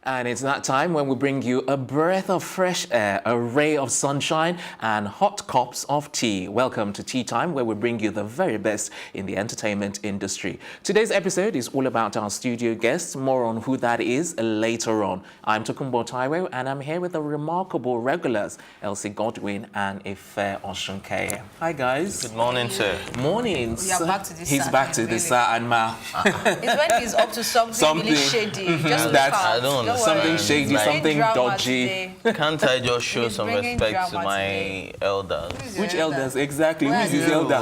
And it's that time when we bring you a breath of fresh air, a ray of sunshine, and hot cups of tea. Welcome to Tea Time, where we bring you the very best in the entertainment industry. Today's episode is all about our studio guests. More on who that is later on. I'm Tokunbo Taiwo, and I'm here with the remarkable regulars, Elsie Godwin and Ife Oshunke. Hi, guys. Good morning, sir. Mornings. We are back to this. He's back to this, and ma. It's when he's up to something really shady. Just look That's- I out. don't Don't Something worry. shady, Like- something Drama dodgy. today. Can't I just show He's some bringing respect to drama my today. elders? Who's your Which elders? Exactly. Where Who's his you? elder?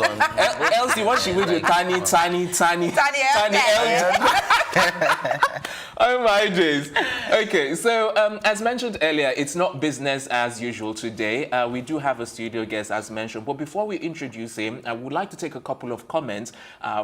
Elsie, what she with you? Tiny elder. Oh my days. Okay, so as mentioned earlier, it's not business as usual today. We do have a studio guest, as mentioned. But before we introduce him, I would like to take a couple of comments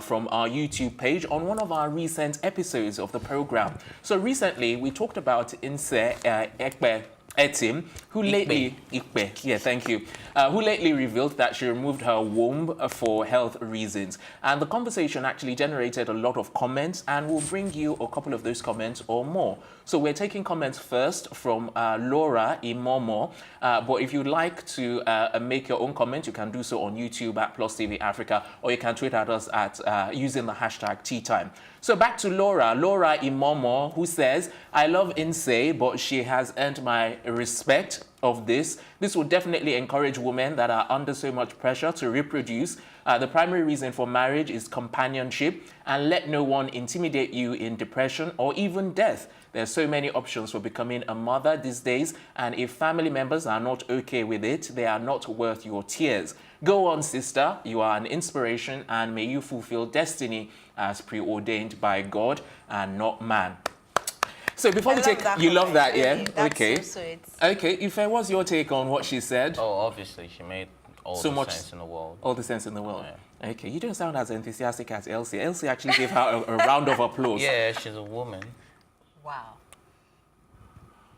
from our YouTube page on one of our recent episodes of the program. So recently, we talked about Inse Ekpe Etim, who lately who lately revealed that she removed her womb for health reasons. And the conversation actually generated a lot of comments, and we'll bring you a couple of those comments or more. So we're taking comments first from Laura Imomo. But if you'd like to make your own comment, you can do so on YouTube at Plus TV Africa, or you can tweet at us at using the hashtag #TeaTime. So back to Laura Imomo, who says, I love Inse, but she has earned my respect of this. This will definitely encourage women that are under so much pressure to reproduce. The primary reason for marriage is companionship, and let no one intimidate you in depression or even death. There's so many options for becoming a mother these days, and if family members are not okay with it, they are not worth your tears. Go on, sister. You are an inspiration, and may you fulfill destiny as preordained by God and not man. So before we take, you love that, yeah? That's Okay. so sweet. Okay, Ife, what's your take on what she said? Oh, obviously, she made all So the much- sense in the world. All the sense in the world. Okay, you don't sound as enthusiastic as Elsie. Elsie actually gave her a round of applause. Yeah, she's a woman. Wow.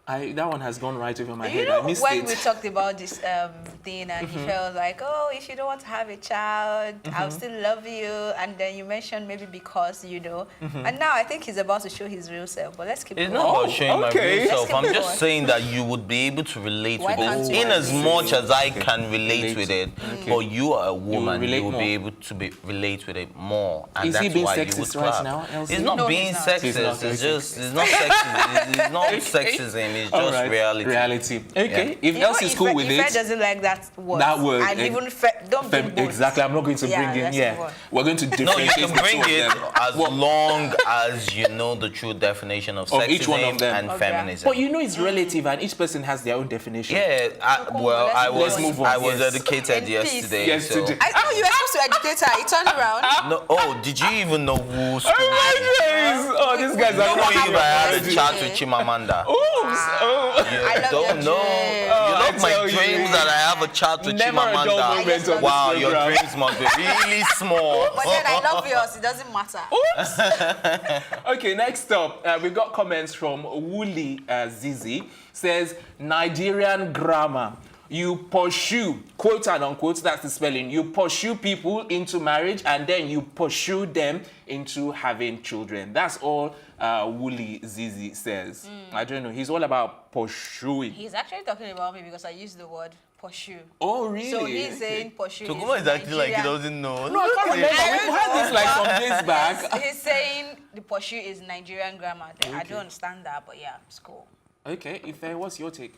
That one has gone right over my You head. know, I missed when it. we talked about this thing, and he felt like, oh, if you don't want to have a child, I'll still love you. And then you mentioned maybe because, you know. And now I think he's about to show his real self. But let's keep It's going. not Oh, about showing okay. my real Let's self. keep I'm it just going. saying that you would be able to relate Why with can't it. you In as relate? much as I can relate with it, but you are a woman, relate you will more. be able to relate with it more. And Is that's he being why you sexist would right clap. now, Elsie? It's not No, being he's not. sexist. He's not, It's okay. just, it's not sexism. It's not sexism. It's All just right. reality. Reality. Okay, if You know, Elsie's cool with Ife it. doesn't like that word. That word, And even don't bring both. Exactly, I'm not going to Yeah, bring in. let's Yeah, move on. we're going to No, you differentiate can the bring two of it them. as long as you know the true definition of Of sexism each one of them. and Okay. feminism. But you know, it's relative, and each person has their own definition. Yeah, Cool, let's move on. I was Yes. educated In peace. yesterday. Yesterday. I thought you were supposed to educate her. He turned around. So, no, oh, did you even know who school? Oh my days! Oh, these guys You are know not if I had a already. chat with Chimamanda. Oops! Oh. You I love don't your know. dreams. Oh, You I love my tell you. dreams that I have a chat with Never a dull Chimamanda. moment on this Wow, your program. dreams must be really small. But then I love yours. It doesn't matter. Okay, next up, we've got comments from Wuli Zizi. Says, Nigerian grammar. You pursue, quote and unquote, that's the spelling. You pursue people into marriage, and then you pursue them into having children. That's all Wuli Zizi says. I don't know. He's all about pursuing. He's actually talking about me because I used the word pursue. Oh, really? So he's saying pursue. Tokuma is acting like he doesn't know. No, I can't remember. We've had this like some days back. He's saying the pursue is Nigerian grammar. I don't understand that, but yeah, it's cool. Okay, Ife, what's your take?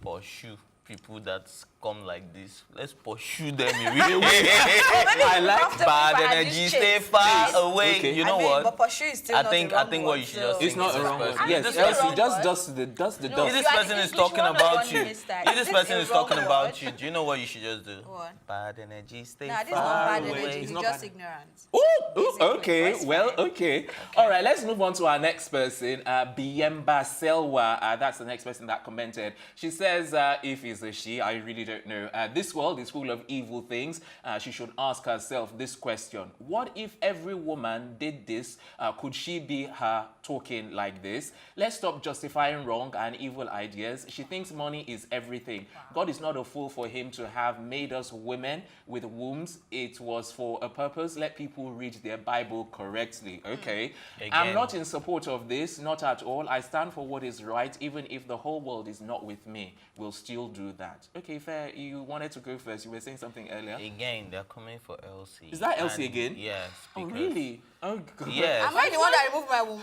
Pursue people that come like this. Let's pursue them in real way. I like Bad energy, stay far away. Okay. You know But what? pursue is still I not think the wrong what word, you should so- just It's think not this a wrong word. person. Yes, This Elsie, person- just dust the dust. No, If you this are person the is English talking 101 about you, minister. if Is this this person a is wrong talking about word? you, do you know what you should just do? What? Bad energy, stay Nah, this is far not bad away. energy. It's He's not just bad. ignorant. Ooh, Basically, okay. that's Well, fine. okay. All right, let's move on to our next person, Biemba Selwa. That's the next person that commented. She says, if he's is a she. I really don't know. This world is full of evil things. She should ask herself this question. What if every woman did this? Could she be her talking like this? Let's stop justifying wrong and evil ideas. She thinks money is everything. God is not a fool for him to have made us women with wombs. It was for a purpose. Let people read their Bible correctly. Okay. I'm not in support of this, not at all. I stand for what is right, even if the whole world is not with me. We'll still do that. Okay, fair. You wanted to go first. You were saying something earlier. Again, they're coming for Elsie. Is that Elsie again? Yes. Oh, really? Oh, God. Yes. Am I the one that removed my womb?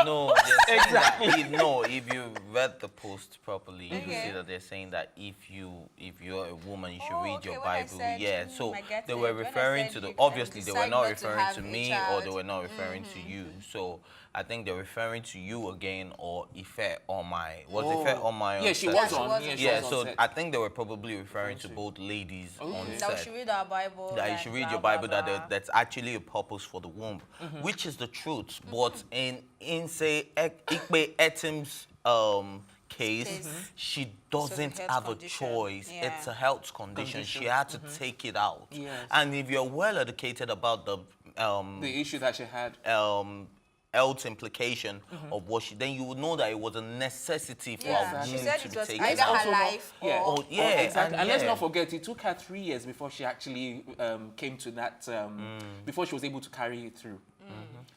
No, exactly. No, if you read the post properly, you see that they're saying that if you're a woman, you should read your Bible. Yeah. So they were referring to the. Obviously, they were not referring to me, or they were not referring to you. So I think they're referring to you again, or Ife on my. Was Ife on my? Yeah, she was on. Yeah. So I think they were probably referring to both ladies on set. That we should read our Bible. That you should read your Bible. That's actually a purpose for the womb, which is the truth. But in say Ikpe Etim's case, she doesn't have a choice. Yeah. It's a health condition. She had to take it out. Yes. And if you're well educated about the issue that she had, health implication of what she, then you would know that it was a necessity for a womb she said to it be was taken either out. her life or... exactly. And let's not forget, it took her 3 years before she actually came to that, before she was able to carry it through.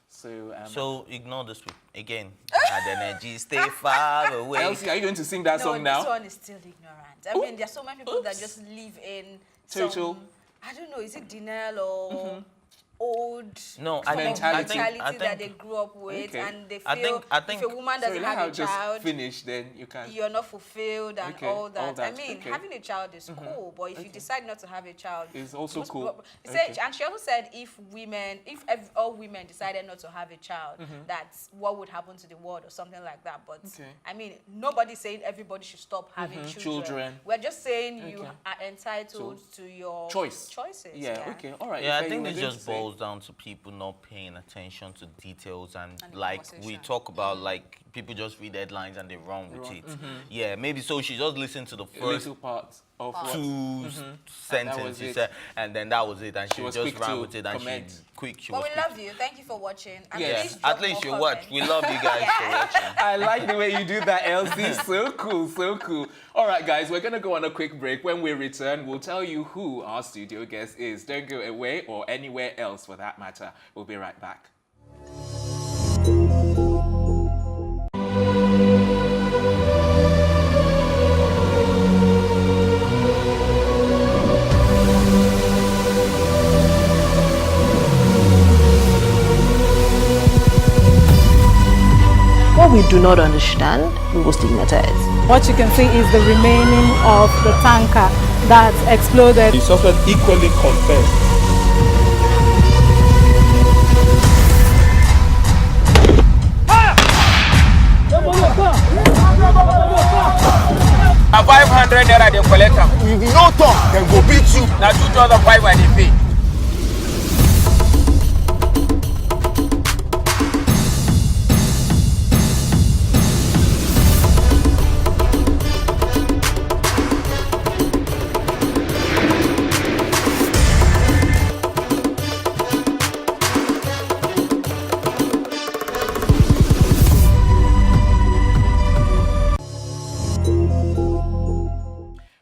So ignore this again. Bad energy, stay far away. Elsie, are you going to sing that song now? This one is still ignorant. I mean, there's so many people that just live in total. I don't know, is it denial or old mentality that they grew up with, and they feel if a woman doesn't have a child, finish, then you're not fulfilled and all that. I mean, okay. having a child is cool, but if you decide not to have a child, it's also cool. And she also said if all women decided not to have a child, that's what would happen to the world or something like that. But I mean, nobody's saying everybody should stop having children. We're just saying you are entitled to your choices. Yeah, okay, all right. Yeah, I think it just boils down to people not paying attention to details, and like we talk about, like people just read headlines and they run with it. Yeah, maybe so she just listened to the first part of two sentences, and then that was it, and she just ran with it, and she But we love you. Thank you for watching. At least you watch. We love you guys for watching. I like the way you do that, Elsie. So cool, so cool. All right, guys, we're going to go on a quick break. When we return, we'll tell you who our studio guest is. Don't go away, or anywhere else for that matter. We'll be right back. What we do not understand, we will stigmatize. What you can see is the remaining of the tanker that exploded. The suspect equally confessed. A 500 naira they collect am. If you no talk, dem go beat you. Na 2,500 dey pay.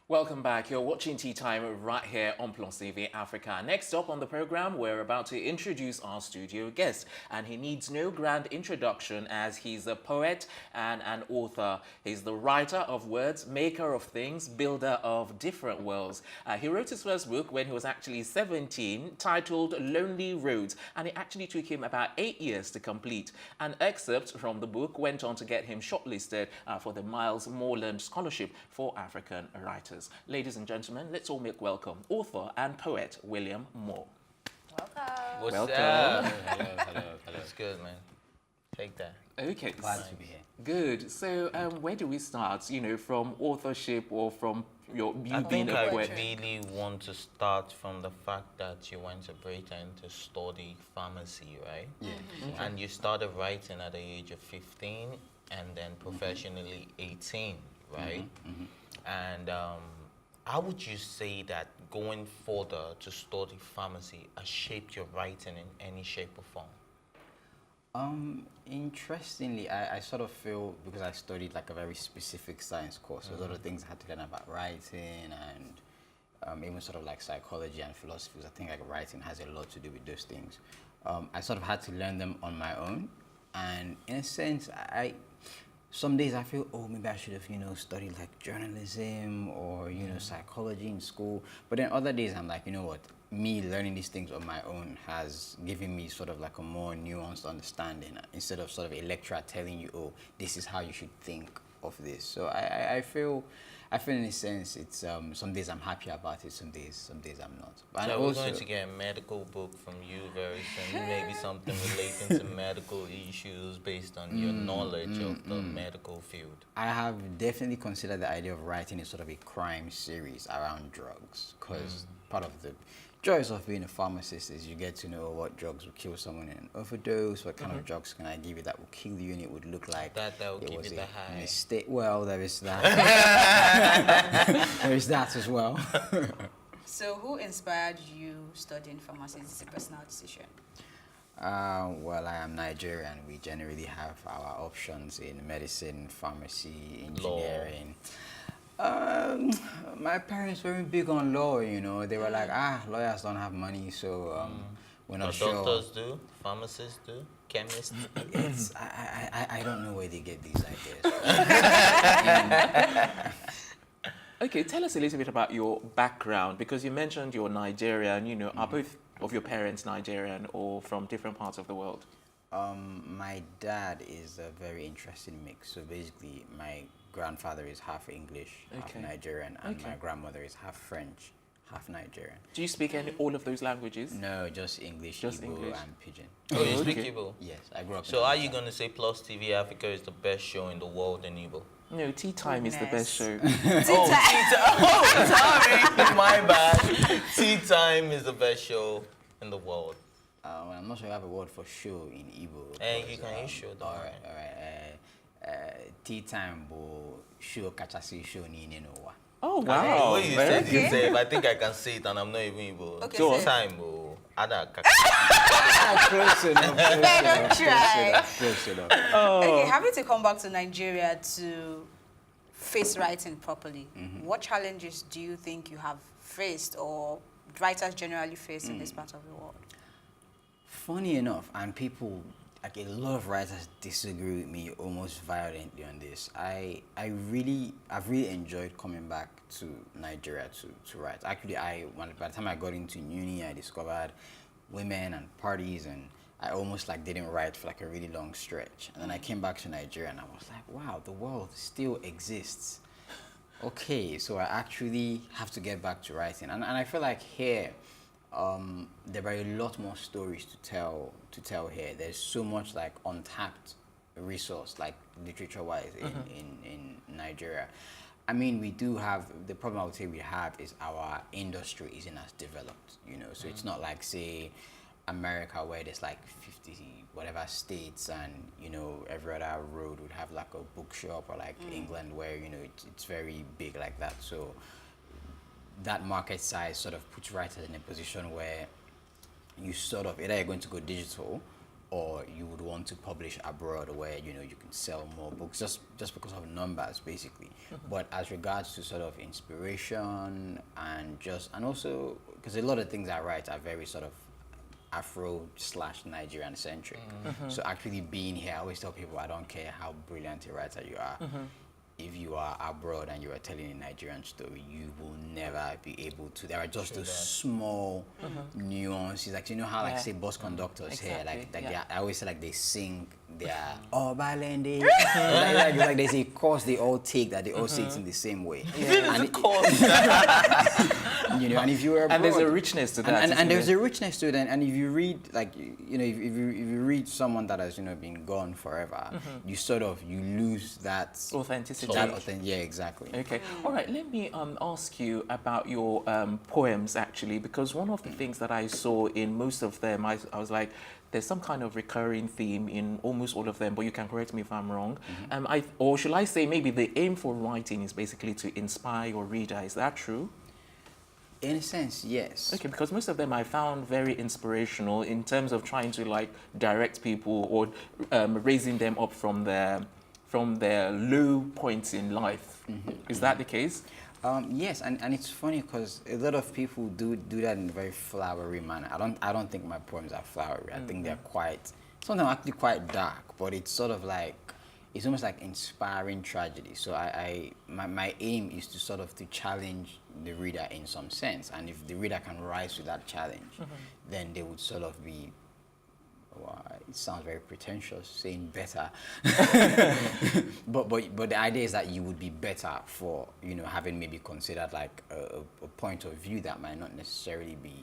Welcome back. You're watching Tea Time right here on Plus TV Africa. Next up on the program, we're about to introduce our studio guest, and he needs no grand introduction as he's a poet and an author. He's the writer of words, maker of things, builder of different worlds. He wrote his first book when he was actually 17, titled Lonely Roads, and it actually took him about 8 years to complete. An excerpt from the book went on to get him shortlisted for the Miles Morland Scholarship for African Writers. Ladies and gentlemen, let's all make welcome author and poet William Moore. Welcome. What's up? Hello. That's good, man. Take that. Okay. Glad to be here. Good. So, where do we start? You know, from authorship or from you being a poet? I really want to start from the fact that you went to Britain to study pharmacy, right? Yeah. And you started writing at the age of 15, and then professionally 18, right? And how would you say that going further to study pharmacy has shaped your writing in any shape or form? Interestingly, I sort of feel, because I studied like a very specific science course, so a lot of things I had to learn about writing and even sort of like psychology and philosophy, because I think like writing has a lot to do with those things. I sort of had to learn them on my own, and in a sense, some days I feel, oh, maybe I should have, studied like journalism or, psychology in school. But then other days I'm like, you know what? Me learning these things on my own has given me sort of like a more nuanced understanding, instead of sort of a lecturer telling you, oh, this is how you should think of this. So I feel in a sense it's some days I'm happy about it, some days I'm not. But so we're going to get a medical book from you very soon, maybe something relating to medical issues based on your knowledge of the medical field. I have definitely considered the idea of writing a sort of a crime series around drugs, because part of the joys of being a pharmacist is you get to know what drugs will kill someone in an overdose, what kind of drugs can I give you that will kill you, and it would look like that will it give was you the a high. mistake. Well, there is that. There is that as well. So who inspired you studying pharmacy? Is it a personal decision? Well, I am Nigerian. We generally have our options in medicine, pharmacy, engineering. My parents weren't big on law, They were like, lawyers don't have money, so we're not sure. Doctors do, pharmacists do, chemists. I don't know where they get these ideas. Okay, tell us a little bit about your background, because you mentioned you're Nigerian. Are both of your parents Nigerian or from different parts of the world? My dad is a very interesting mix. So basically, my grandfather is half English, half Nigerian, and my grandmother is half French, half Nigerian. Do you speak all of those languages? No, just English, just Igbo, English and Pidgin. Oh, you speak Igbo? Yes, I grew up. So are you going to say Plus TV Africa is the best show in the world in Igbo? No, Tea Time is the best show. Oh, sorry, my bad. Tea Time is the best show in the world. I'm not sure I have a word for show in Igbo. Hey, you can use show. All right. Tea time bo show kachasi show ni newa. Oh wow! What you said yourself, I think I can say it, and I'm not even Igbo. Okay, so time bo ada Close enough. Don't try. Close enough. Okay, having to come back to Nigeria to face writing properly, what challenges do you think you have faced, or writers generally face in this part of the world? Funny enough, and people, like a lot of writers disagree with me almost violently on this. I've really enjoyed coming back to Nigeria to write. Actually, by the time I got into uni, I discovered women and parties, and I almost like didn't write for like a really long stretch. And then I came back to Nigeria and I was like, wow, the world still exists. Okay, so I actually have to get back to writing. And I feel like here, there are a lot more stories to tell here. There's so much like untapped resource, like literature-wise, in Nigeria. I mean, we do have, the problem I would say we have is our industry isn't as developed, so it's not like, say, America, where there's like 50 whatever states, and every other road would have like a bookshop, or like England, where it's very big like that. So that market size sort of puts writers in a position where you sort of, either you're going to go digital, or you would want to publish abroad, where you can sell more books, just because of numbers, basically. But as regards to sort of inspiration, and also because a lot of things I write are very sort of Afro/Nigerian centric. So actually being here, I always tell people, I don't care how brilliant a writer you are. If you are abroad and you are telling a Nigerian story, you will never be able to. There are just those small nuances, like how like say bus conductors here, like I always say like they sing their Balende. like there's a course they all take that they all say it in the same way. And of course. And if you are abroad, and there's a richness to that, and there's a richness to it. And if you read if you read someone that has been gone forever, you lose that authenticity. Yeah, exactly. Okay. All right. Let me ask you about your poems, actually, because one of the things that I saw in most of them, I was like, there's some kind of recurring theme in almost all of them, but you can correct me if I'm wrong. Or should I say maybe the aim for writing is basically to inspire your reader. Is that true? In a sense, yes. Okay, because most of them I found very inspirational in terms of trying to like direct people or raising them up from their low points in life. Is that the case? Yes, and it's funny because a lot of people do that in a very flowery manner. I don't think my poems are flowery. I think they're sometimes actually quite dark, but it's sort of like, it's almost like inspiring tragedy. So my aim is to sort of to challenge the reader in some sense, and if the reader can rise to that challenge, then they would sort of be, well, it sounds very pretentious saying better, but the idea is that you would be better for, you know, having maybe considered like a point of view that might not necessarily be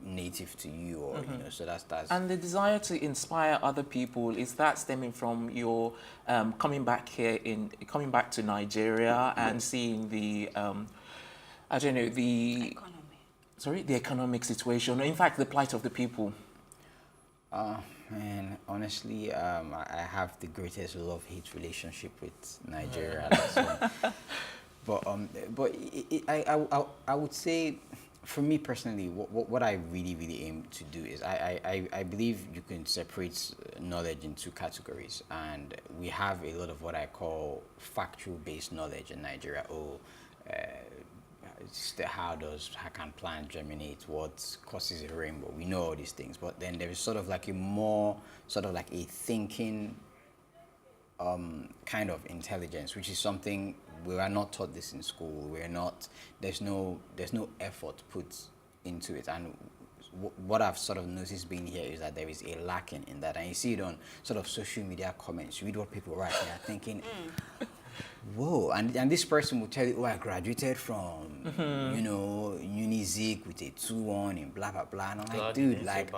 native to you, or you know, so that's. And the desire to inspire other people, is that stemming from your coming back to Nigeria and seeing the I don't know, the economic situation, in fact the plight of the people? Man, honestly, I have the greatest love-hate relationship with Nigeria. I would say, for me personally, what I really aim to do is I believe you can separate knowledge into categories, and we have a lot of what I call factual-based knowledge in Nigeria. How can plant germinate? What causes a rainbow? We know all these things, but then there is sort of like a more sort of like a thinking kind of intelligence, which is something we are not taught this in school. We're not. There's no effort put into it, and what I've sort of noticed being here is that there is a lacking in that, and you see it on sort of social media comments. You read what people write, and you're thinking, whoa, and this person will tell you, oh, I graduated from, you know, Unizik with a 2-1 in blah, blah, blah. And I'm like, dude, like...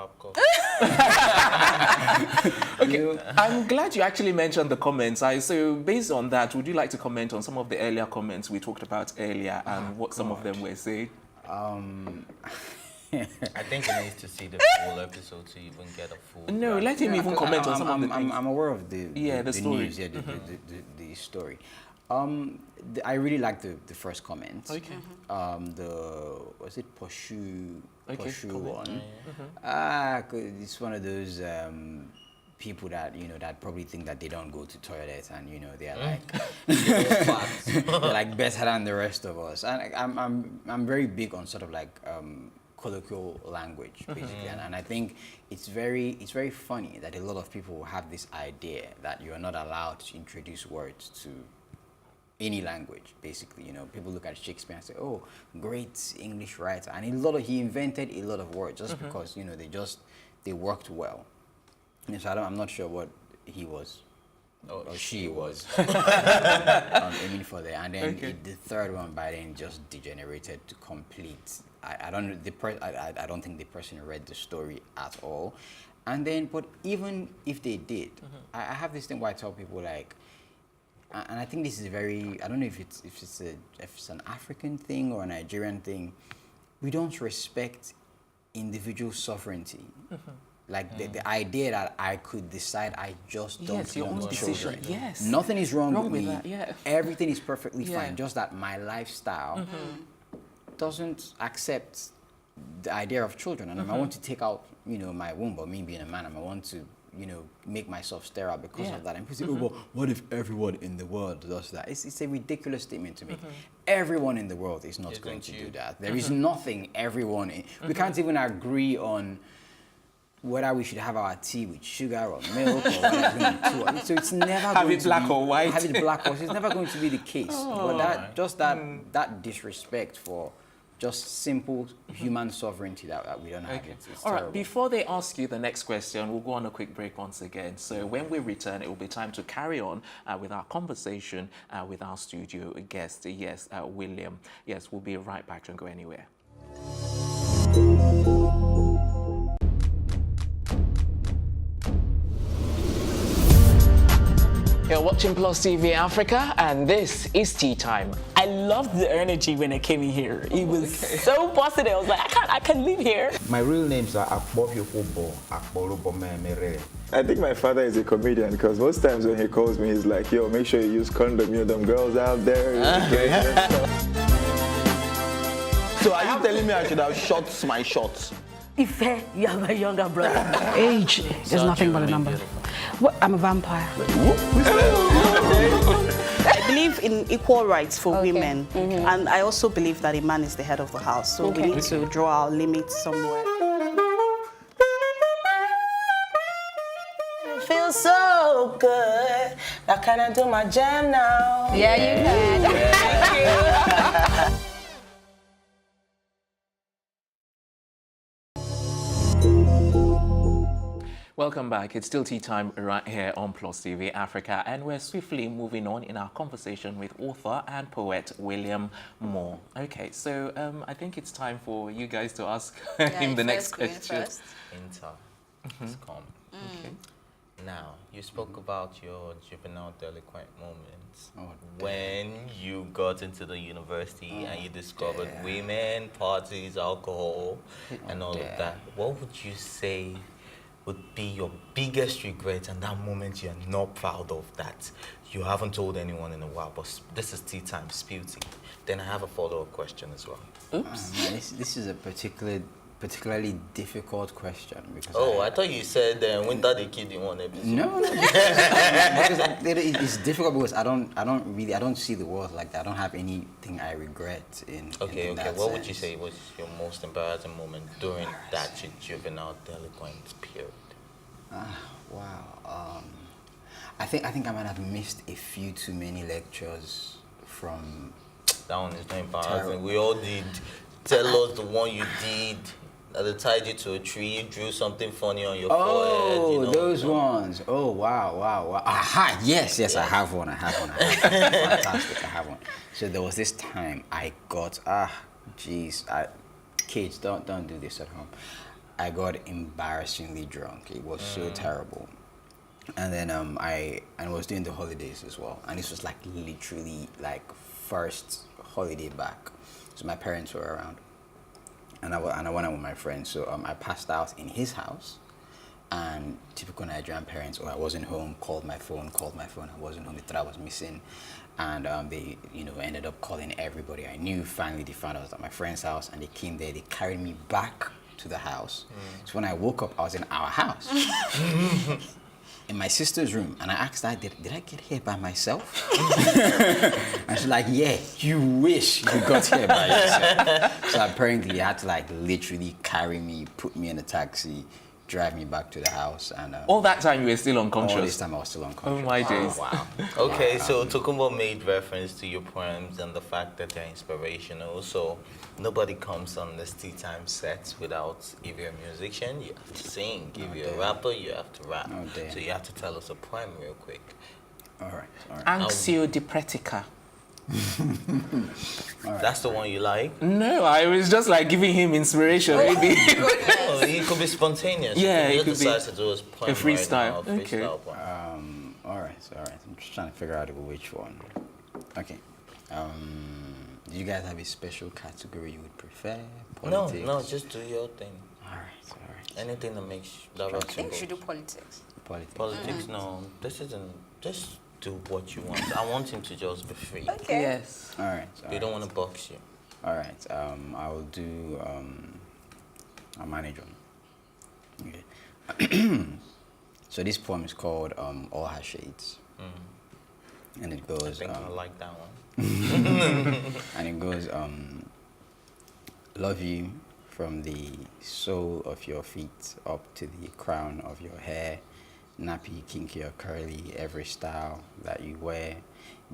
Okay, I'm glad you actually mentioned the comments. So based on that, would you like to comment on some of the earlier comments we talked about earlier and what some of them were saying? I think he needs to see the full episode to even get a full... No, let him even comment on some of the things. I'm aware of the story. News, the story. I really like the first comment. Okay. Was it Poshu one? It's one of those people that, you know, that probably think that they don't go to toilets, and, you know, they're like they're like better than the rest of us. And I'm very big on sort of like colloquial language, basically, and I think it's very funny that a lot of people have this idea that you are not allowed to introduce words to any language, basically. You know, people look at Shakespeare and say, oh, great English writer, and he invented a lot of words just because, you know, they worked well. And so I'm not sure what he was or she was aiming for there, and then the third one by then just degenerated to complete. I don't think the person read the story at all, and then but even if they did, I have this thing where I tell people, like, and I think this is very, I don't know if it's an African thing or a Nigerian thing. We don't respect individual sovereignty. Like the idea that I could decide I just don't want children. Yes. Nothing is wrong with me. That, yeah. Everything is perfectly fine. Just that my lifestyle doesn't accept the idea of children. And I want to take out, you know, my womb, but me being a man, I want to, you know, make myself sterile because of that. And people say, oh, well, what if everyone in the world does that? It's a ridiculous statement to make. Everyone in the world is not going to do that. There is nothing everyone in. We can't even agree on whether we should have our tea with sugar or milk or whatever. So it's never have it black or white. Have it black or white. It's never going to be the case. But that disrespect for just simple human sovereignty that we don't have. It's all right, terrible. before they ask you the next question, we'll go on a quick break once again. So when we return, it will be time to carry on with our conversation with our studio guest, William. Yes, we'll be right back. Don't go anywhere. You're watching Plus TV Africa, and this is Tea Time. I loved the energy when I came in here. It was so positive. I was like, I can't live here. My real names are Akbobio Obo, Akborobo Memere. I think my father is a comedian because most times when he calls me, he's like, yo, make sure you use condom, you know, them girls out there. So are you telling me I should have shot my shots? Ife, you have a younger brother. Age is nothing but a number. What? I'm a vampire. I believe in equal rights for women. And I also believe that a man is the head of the house. So we need to draw our limits somewhere. It feels so good. Now can I do my jam now? Yeah, you can. Thank you. Welcome back. It's still Tea Time right here on Plus TV Africa, and we're swiftly moving on in our conversation with author and poet William Moore. Okay, so I think it's time for you guys to ask him the next question. Inter. It's calm. Okay. Now, you spoke about your juvenile delinquent moments when you got into the university and you discovered women, parties, alcohol, and all of that. What would you say would be your biggest regret and that moment you're not proud of that you haven't told anyone in a while, but this is tea time, spill tea? Then I have a follow-up question as well. Oops. This is a particularly difficult question because I thought you said winter they killed in one episode. No. Because it's difficult because I don't see the world like that. I don't have anything I regret in Okay. that What sense. would you say was your most embarrassing moment during that juvenile delinquent period? Wow. I think I might have missed a few too many lectures from. That one is not embarrassing. We all did. Tell us the one you did. That they tied you to a tree, drew something funny on your forehead. You know, those ones. Oh, wow. Aha, yes, I have one. Fantastic, I have one. So there was this time I got, kids, don't do this at home. I got embarrassingly drunk. It was so terrible. And then I was doing the holidays as well. And this was like literally like first holiday back. So my parents were around. And I went out with my friends. So I passed out in his house. And typical Nigerian parents, I wasn't home, called my phone, I wasn't home, they thought I was missing. And they, ended up calling everybody I knew. Finally, they found out I was at my friend's house, and they came there, they carried me back to the house. So when I woke up, I was in our house. In my sister's room, and I asked her, did I get here by myself? And she's like, yeah, you wish you got here by yourself. So apparently they had to literally carry me, put me in a taxi, drive me back to the house. And all that time you were still unconscious? All this time I was still unconscious. Oh my days. Wow. Okay, so Tokumbo made reference to your poems and the fact that they're inspirational. So nobody comes on this tea time set without, if you're a musician, you have to sing. If you're a rapper, you have to rap. So you have to tell us a poem real quick. All right. Anxio di Pratica. That's the one you like? No, I was just giving him inspiration. Maybe. He could be spontaneous. Yeah, he could be decide to do his poem a freestyle. Right now, Okay. All right. I'm just trying to figure out which one. Okay. Do you guys have a special category you would prefer? Politics? No, just do your thing. All right. Anything that makes that I think you should do politics. Politics? No, this isn't. Just do what you want. I want him to just be free. Okay. Yes. All right. We don't want to box you. All right. I will do. I'll manage one. Okay. So this poem is called "All Her Shades," and it goes. I think I like that one. And it goes. Love you from the sole of your feet up to the crown of your hair. Nappy, kinky or curly, every style that you wear.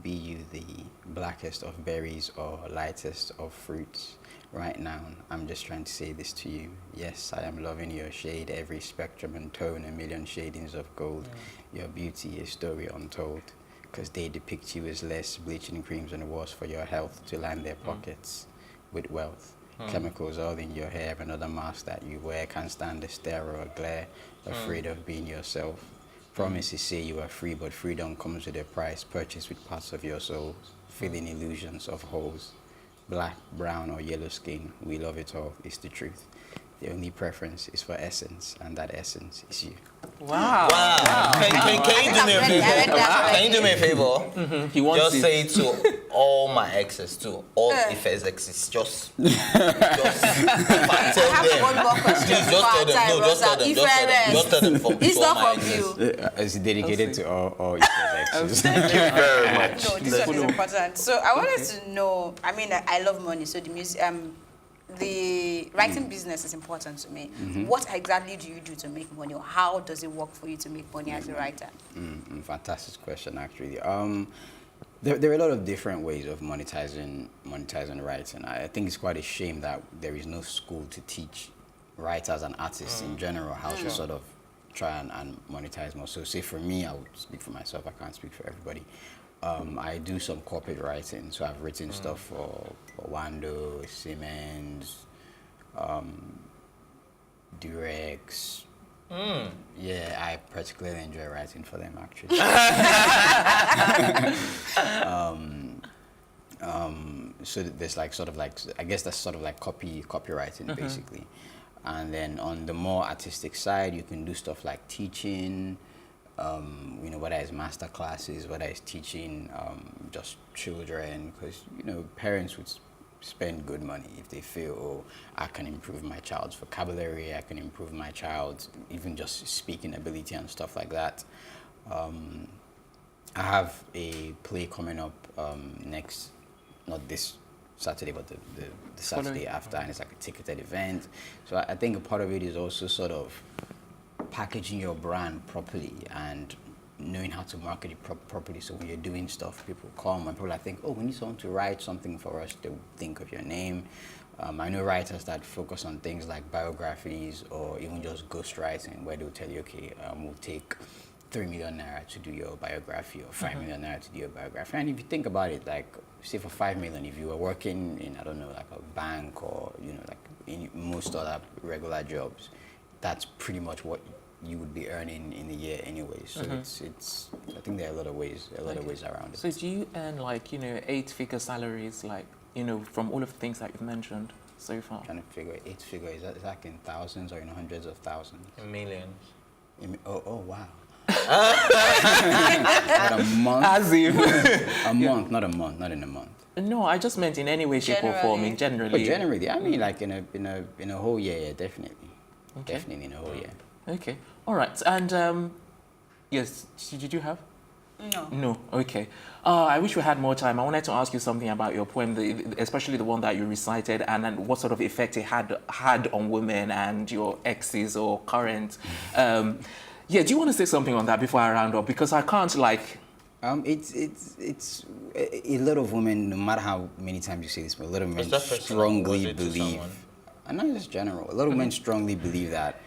Be you the blackest of berries or lightest of fruits. Right now, I'm just trying to say this to you. Yes, I am loving your shade, every spectrum and tone, a million shadings of gold. Your beauty, a story untold. Because they depict you as less bleaching creams and worse for your health to line their pockets with wealth. Chemicals all in your hair, another mask that you wear. Can't stand the stare or glare, afraid of being yourself. Promises say you are free, but freedom comes with a price. Purchased with parts of your soul, filling illusions of holes. Black, brown, or yellow skin, we love it all. It's the truth. The only preference is for essence, and that essence is you. Wow. Can you do me a favor? Can you do me a favor? He wants just say it to all my exes, to all Ife's exes. Just if I tell them. One more question. Just tell them from it's all not my from exes. you. It's dedicated to all Ife's exes. Thank you very much. No, this one is important. So I wanted to know, I mean, I love money, so the music, the writing business is important to me. What exactly do you do to make money, or how does it work for you to make money as a writer? Fantastic question, actually. There are a lot of different ways of monetizing writing. I think it's quite a shame that there is no school to teach writers and artists in general how to sort of try and monetize more. So say for me, I would speak for myself, I can't speak for everybody. I do some corporate writing, so I've written stuff for Wando, Siemens, Durex. Yeah, I particularly enjoy writing for them, actually. So there's like sort of like, I guess that's sort of like copywriting basically. And then on the more artistic side, you can do stuff like teaching. You know, whether it's master classes, whether it's teaching just children, because, you know, parents would spend good money if they feel, oh, I can improve my child's vocabulary, I can improve my child's even just speaking ability and stuff like that. I have a play coming up next, not this Saturday, but the Saturday after, and it's like a ticketed event. So I think a part of it is also sort of packaging your brand properly and knowing how to market it properly. So when you're doing stuff, people come and people are think, oh, we need someone to write something for us. They think of your name. I know writers that focus on things like biographies or even just ghostwriting, where they'll tell you, okay, we'll take 3 million naira to do your biography, or 5 million naira to do your biography. And if you think about it, like, say for 5 million, if you were working in, I don't know, like a bank or, you know, like in most other regular jobs, that's pretty much what you would be earning in a year anyway. So it's I think there are a lot of ways around it. So do you earn, like, you know, 8-figure salaries, like, you know, from all of the things that you've mentioned so far? Trying to figure 8 figure, is that like in thousands or in hundreds of thousands? In millions. Oh wow. Not a month. As if a month, not in a month. No, I just meant in any way, shape, or form. In generally. But generally, I mean, like in a whole year, yeah, definitely. Okay. Definitely in a whole year. Okay. All right. And yes, did you have? No. No. Okay. I wish we had more time. I wanted to ask you something about your poem, especially the one that you recited, and then what sort of effect it had on women and your exes or current. Yeah. Do you want to say something on that before I round up? Because I can't like. It's a lot of women, no matter how many times you say this, but a lot of women strongly believe, and not just general, a lot of women strongly believe that,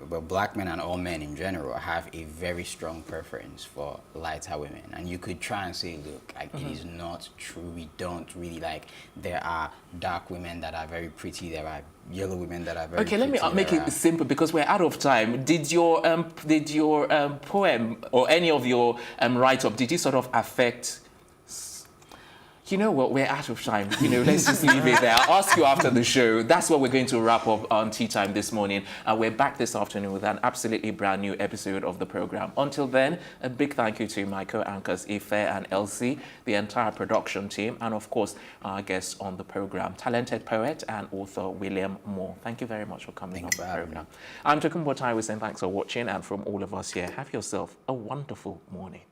but black men and all men in general have a very strong preference for lighter women. And you could try and say, look, like, it is not true. We don't really like, there are dark women that are very pretty, there are yellow women that are very pretty. Okay, let me make it simple because we're out of time. Did your poem or any of your write-up, did it sort of affect... You know what, we're out of time. You know, let's just leave it there. I'll ask you after the show. That's what we're going to wrap up on Tea Time this morning. And we're back this afternoon with an absolutely brand new episode of the program. Until then, a big thank you to my co-anchors, Ife and Elsie, the entire production team, and of course, our guests on the program, talented poet and author William Moore. Thank you very much for coming on the program. I'm Tokunbo Tai saying thanks for watching, and from all of us here, have yourself a wonderful morning.